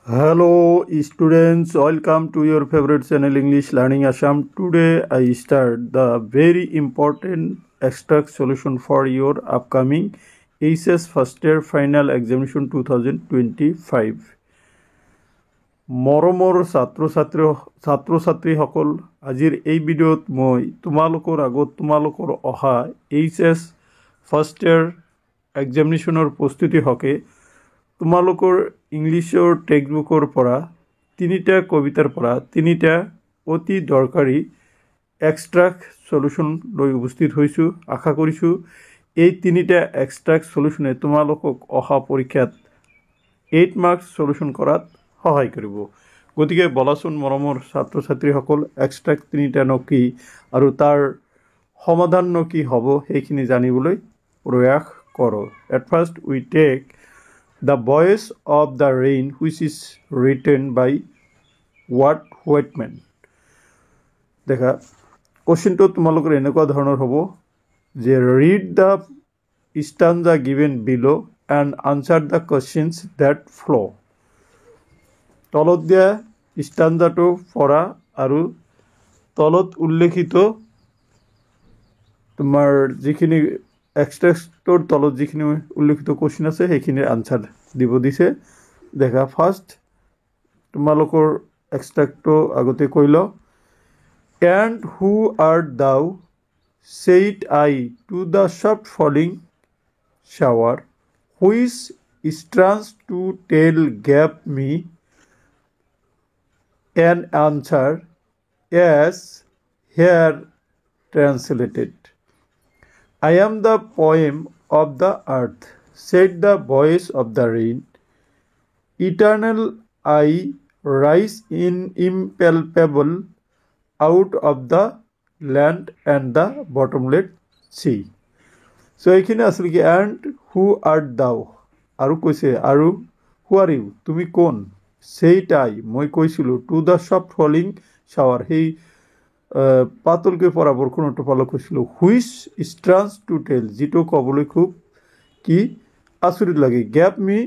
Hello students, welcome to your favorite channel English Learning Assam. Today I start the very important extract solution for your upcoming HS first year final examination 2025. মৰমৰ ছাত্ৰ ছাত্ৰীসকল আজিৰ এই ভিডিঅ'ত মই তোমালোকৰ আগত তোমালোকৰ অহা HS ফাৰ্ষ্ট ইয়াৰ এক্সামিনেশ্যনৰ প্ৰস্তুতি হকে তোমালোকৰ ইংলিছৰ টেক্সটবুকৰ পৰা তিনিটা কবিতাৰ পৰা তিনিটা অতি দৰকাৰী এক্সট্ৰাক্ট সলিউশন লৈ উপস্থিত হৈছো। আশা কৰিছো এই তিনিটা এক্সট্ৰাক্ট সলিউশনে তোমালোকক অহা পৰীক্ষাত 8 মাৰ্কস সলিউশন কৰাত সহায় কৰিব। গতিকে বলাচোন মৰমৰ ছাত্ৰ ছাত্ৰীসকল এক্সট্ৰাক্ট তিনিটা নকি আৰু তাৰ সমাধান নকি হ'ব সেইখিনি জানিবলৈ প্ৰয়াস কৰক। At first we take The Voice of the Rain, which is written by Walt Whitman. দেখা কোশ্চেনটো তোমালোকৰ এনেকুৱা ধৰণৰ হ'ব যে read the stanza given below and answer the questions that flow. তলত দিয়া stanzaটো পঢ়া আৰু তলত উল্লেখিত তোমাৰ যিখিনি এক্সট্ৰাক্টৰ তলত যিখিনি উল্লেখিত কোশ্চেন আছে সেইখিনিৰ আনসাৰ দিব দিছে। দেখা ফাৰ্ষ্ট তোমালোকৰ এক্সট্ৰাক্টটো আগতে কৈ লও। And who art thou, said I to the soft falling shower, which strange to tell gave me an answer as here translated. I am the poem of the earth, said the voice of the rain. Eternal I rise in impalpable out of the land and the bottomless sea. So এইখিনি আসলে কি and who art thou আৰু কৈছে আৰু who are you তুমি কোন said I মই কৈছিলো to the soft falling shower সেই পাতলকৈ পৰা বৰষুণৰ টোপালক কৈছিলো which strange to tell যিটো ক'বলৈ খুব কি আচৰিত লাগে gave me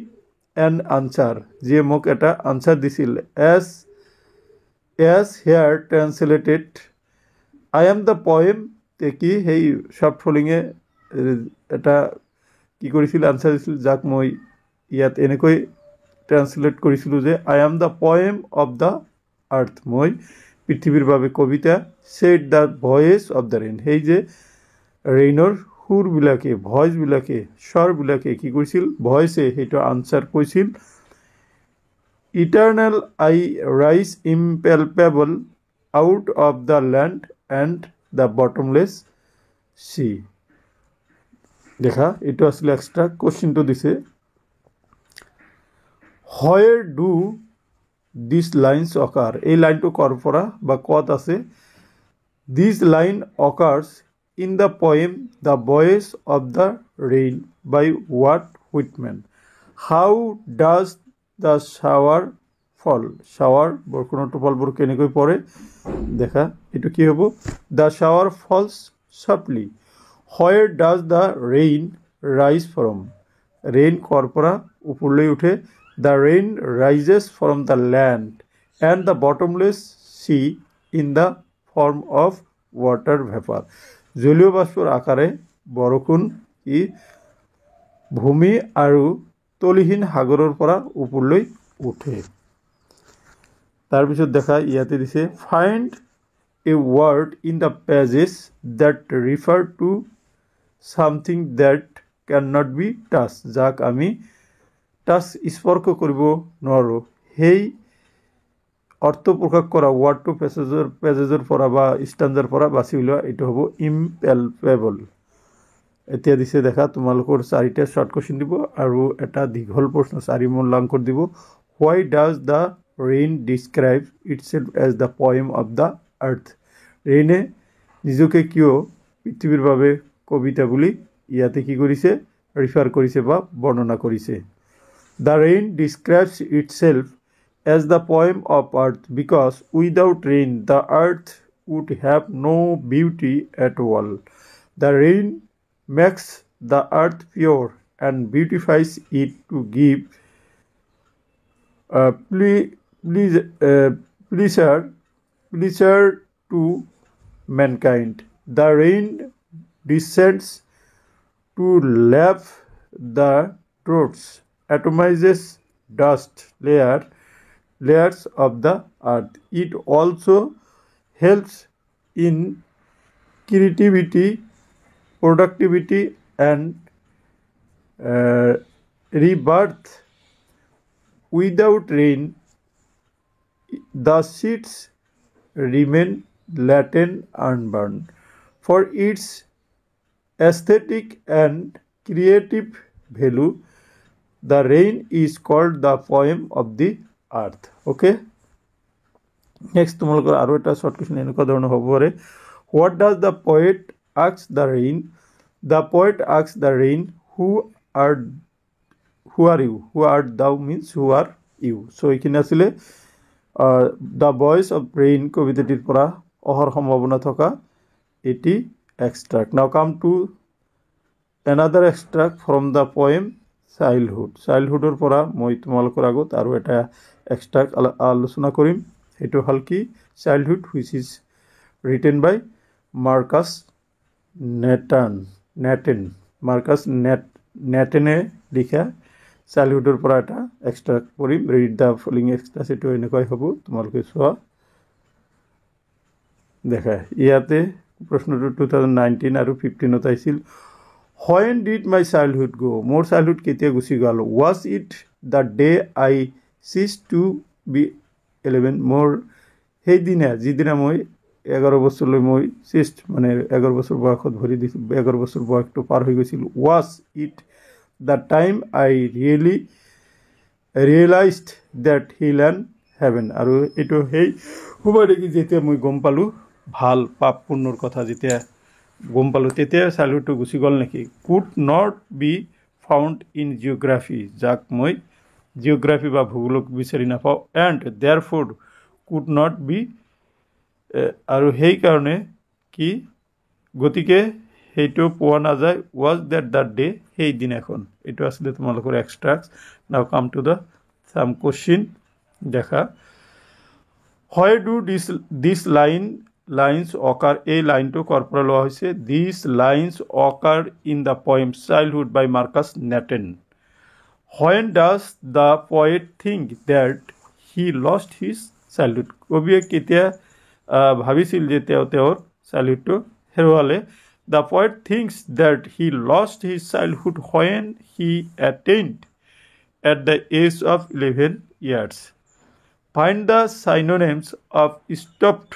an answer যে মোক এটা আনসাৰ দিছিল as here translated. I am the poem তে কি সেই soft falling এ এটা কি কৰিছিল আনসাৰ দিছিল যাক মই ইয়াত এনেকৈ ট্ৰান্সলেট কৰিছিলো যে I am the poem of the earth মই পৃথিৱীৰ বাবে কবিতা said the voice of the rain সেই যে ৰেইনৰ সুৰবিলাকে ভয়েসবিলাকে স্বৰবিলাকে কি কৰিছিল ভয়েসে সেইটো আনসাৰ কৈছিল Eternal I rise impalpable out of the land and the bottomless sea. দেখা এটো আসলে এক্সট্রা কোশ্চেনটো দিছে Where do these lines occur? এই লাইনটো কৰ পৰা বা কত আছে This line occurs in the poem The Voice of the Rain by Walt Whitman. How does the shower fall? Shower বৰষুণৰ টোপালবোৰ কেনেকৈ পৰে দেখা এটো কি হ'ব The shower falls softly. Where does the rain rise from? Rain কৰ পৰা ওপৰলৈ উঠে The rain rises from the land and the bottomless sea in the form of water vapor. জলীয় বাষ্পৰ আকাৰে বৰষুণ ই ভূমি আৰু তলিহীন সাগৰৰ পৰা ওপৰলৈ উঠে। তাৰ পিছত দেখা ইয়াতে দিছে find a word in the pages that refer to something that cannot be touched যাক আমি টাচ স্পৰ্শ কৰিব নোৱাৰো সেই অৰ্থ প্ৰকাশ কৰা ওয়াৰ্ড টু পেজেজৰ পৰা বা স্ট্যান্ডাৰ পৰা বাছি উলিওৱা এইটো হ'ব impalpable। এতিয়া দিছে দেখা তোমালোকৰ চাৰিটা শৰ্ট কোশ্চেন দিব আৰু এটা দীঘল প্ৰশ্ন 4 মূল্যাঙ্কন দিব Why does the rain describe itself as the poem of the earth? ৰেইনে নিজকে কিয় পৃথিৱীৰ বাবে কবিতা বুলি ইয়াতে কি কৰিছে ৰিফাৰ কৰিছে বা বৰ্ণনা কৰিছে The rain describes itself as the poem of earth because without rain the earth would have no beauty at all. The rain makes the earth pure and beautifies it to give please, pleasure to mankind. The rain descends to lap the throats, atomizes dust layers of the earth. It also helps in creativity, productivity, and rebirth. Without rain, the seeds remain latent unburned. For its aesthetic and creative value, the rain is called the poem of the earth. Okay. Next, তোমালোকৰ আৰু এটা short question এনেকুৱা ধৰণৰ হ'ব পাৰে. What does the poet ask the rain? The poet asks the rain, who are you? Who art thou means who are you? So এইখিনি আছিলে the voice of rain কবিতাটিৰ পৰা অহৰ সম্ভাৱনা থকা এটি extract. Now come to another extract from the poem Childhood. চাইল্ডহুডৰ পৰা মই তোমালোকৰ আগত আৰু এটা extract আলোচনা কৰিম. সেইটো হ'ল কি Childhood which is written by Markus Natten. Markus নেটেনে লিখা চাইল্ডহুডৰ পৰা এটা এক্সট্ৰাক্ট কৰিম. Read the following extract. এইটো এনেকুৱাই হ'ব, তোমালোকে চোৱা দেখা. ইয়াতে প্ৰশ্নটো 2019 আৰু 15 আহিছিল. When did my childhood go? মোৰ চাইল্ডহুড কেতিয়া গুচি গ'ল? Was it the day I ceased to be 11? মোৰ সেইদিনা যিদিনা মই 11 বছৰলৈ মই মানে 11 বছৰ বয়সত ভৰি দিছোঁ, 11 বছৰ বয়সটো পাৰ হৈ গৈছিল. Was it the time I really realized that hell and heaven? আৰু এইটো সেই সময় দেখি যেতিয়া মই গম পালোঁ ভাল পাপ পুণ্যৰ কথা যেতিয়া গম পালোঁ তেতিয়া চাইল্ডহুডটো গুচি গ'ল নেকি? Could not be found in geography, যাক মই জিঅ'গ্ৰাফি বা ভূগোলক বিচাৰি নাপাওঁ. And therefore could not be, আৰু সেইকাৰণে কি গতিকে সেইটো পোৱা নাযায়. Was that the day, সেইদিনাখন. এইটো আছিলে তোমালোকৰ এক্সট্ৰাক্ট. Now come to the some question. দেখা. Where do this lines occur? এই লাইনটো ক'ৰ পৰা লোৱা হৈছে? These lines occur in the poem Childhood by Marcus Natten. When does the poet think that he lost his childhood? কবিয়ে কেতিয়া ভাবিছিল যে তেওঁৰ চাইল্ডহুডটো হেৰুৱালে? The poet thinks that he lost his childhood when he attained at the age of 11 years. Find the synonyms of stopped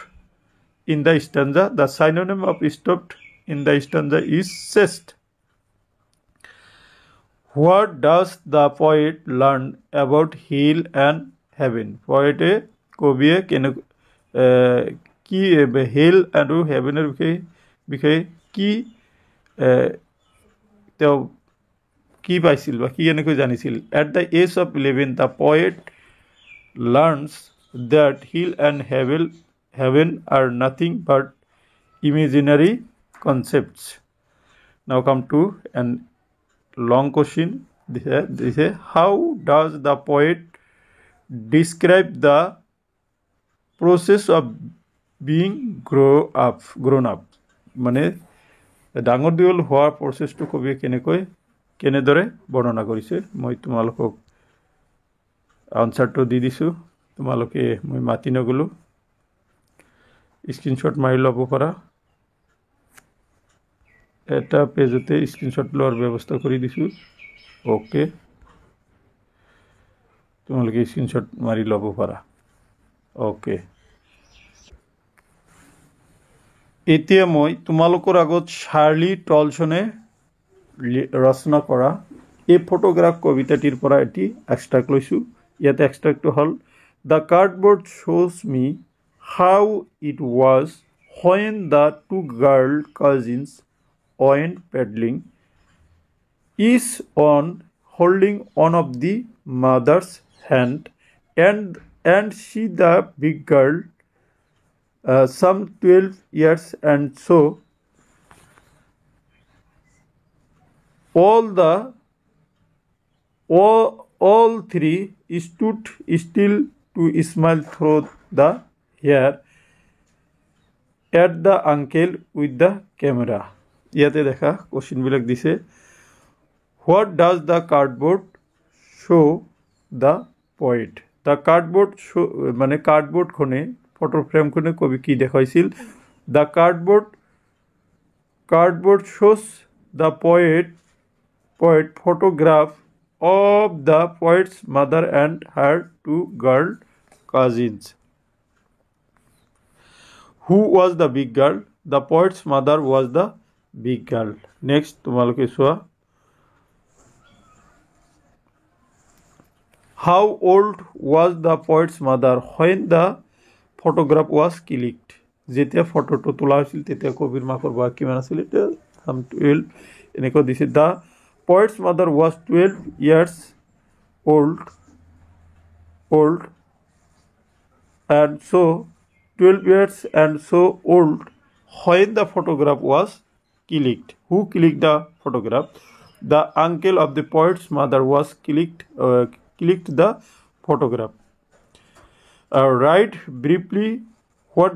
in the stanza. The synonym of stopped in the stanza is ceased. What does the poet learn about hell and heaven? Poet কবিয়ে কি হেল আৰু হেভেনৰ বিষয়ে কি তেওঁ কি পাইছিল বা কি এনেকৈ জানিছিল? At the age of 11, the poet learns that hell and heaven are nothing but imaginary concepts. Now come to an long question. This is how does the poet describe the process of being grown up? মানে ডাঙৰ দীঘল হোৱাৰ প্ৰচেছটো কবিয়ে কেনেদৰে বৰ্ণনা কৰিছে? মই তোমালোকক আনচাৰটো দি দিছোঁ. তোমালোকে মই মাতি নগ'লোঁ, স্ক্ৰীনশ্বট মাৰি ল'ব পাৰা. এটা পেজতে স্ক্ৰীনশ্বট লোৱাৰ ব্যৱস্থা কৰি দিছোঁ. অ'কে, তোমালোকে স্ক্ৰীনশ্বট মাৰি ল'ব পাৰা. অ'কে, এতিয়া মই তোমালোকৰ আগত চাৰ্লি টলছনে ৰচনা কৰা এই ফটোগ্ৰাফ কবিতাটিৰ পৰা এটি এক্সট্ৰাক্ট লৈছোঁ. ইয়াতে এক্সট্ৰাক্টটো হ'ল the cardboard shows me how it was when the two girl cousins went paddling, each one holding one of the mother's hand, and she the big girl, some 12 years, and so all all three stood still to smile through the hair at the uncle with the camera. ইয়াতে দেখা কোশ্চেনবিলাক দিছে what does the cardboard show the poet the cardboard show মানে cardboard খনে photo frame খনে কবি কি দেখাইছিল the cardboard shows the poet photograph of the poet's mother and her two girl cousins. Who was the big girl? The poet's mother was the big girl. Next, তোমালোকে চোৱা How old was the poet's mother when the photograph was clicked? যেতিয়া ফটোটো তোলা হৈছিল তেতিয়া কবিৰ মাকৰ বয়স কিমান আছিল এটা some 12 এনেকৈ দিছে the poet's mother was 12 years old and so 12 years and so old when the photograph was clicked. Who clicked the photograph? The uncle of the poet's mother was clicked the photograph. Write briefly what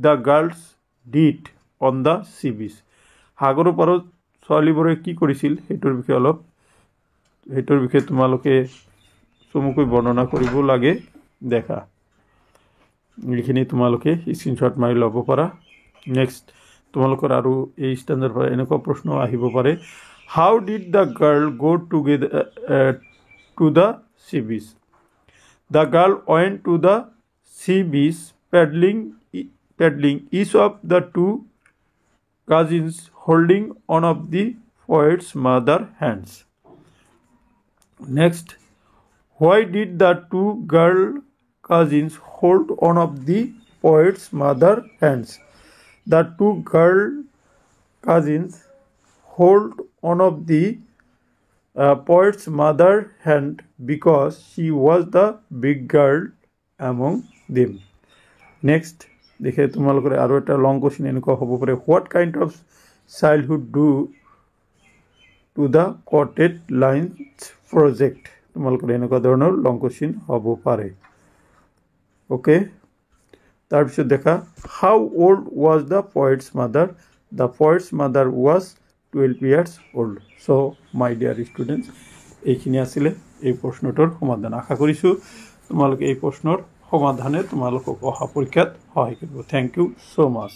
the girls did on the sea beach. সাগৰৰ পাৰত ছোৱালীবোৰে কি কৰিছিল সেইটোৰ বিষয়ে তোমালোকে চমুকৈ বৰ্ণনা কৰিব লাগে দেখা এইখিনি তোমালোকে স্ক্ৰীনশ্বট মাৰি ল'ব পাৰা নেক্সট তোমালোকৰ আৰু এই ষ্টেণ্ডাৰ পৰা এনেকুৱা প্ৰশ্ন আহিব পাৰে how did the girl go together to the sea beach? The girl went to the sea beach paddling each of the two cousins holding one of the poet's mother hands. Next, why did the two girl cousins hold one of the poet's mother hands? The two girl cousins hold one of the poet's mother hand because she was the big girl among them. Next, দেখে তোমালোকৰ আৰু এটা লং question এনেকুৱা হ'ব পাৰে what kind of childhood do to the quoted lines project তোমালোকৰ এনেকুৱা ধৰণৰ লং কোশ্চেন হ'ব পাৰে ওকে তাৰপিছত দেখা how old was the poet's mother? The poet's mother was 12 years old. So my dear students এইখিনি আছিল এই প্ৰশ্নটোৰ সমাধান আশা কৰিছো তোমালোকে এই প্ৰশ্নৰ সমাধানে তোমালোকক অহা পৰীক্ষাত সহায় কৰিব থ্যাংক ইউ সো মাচ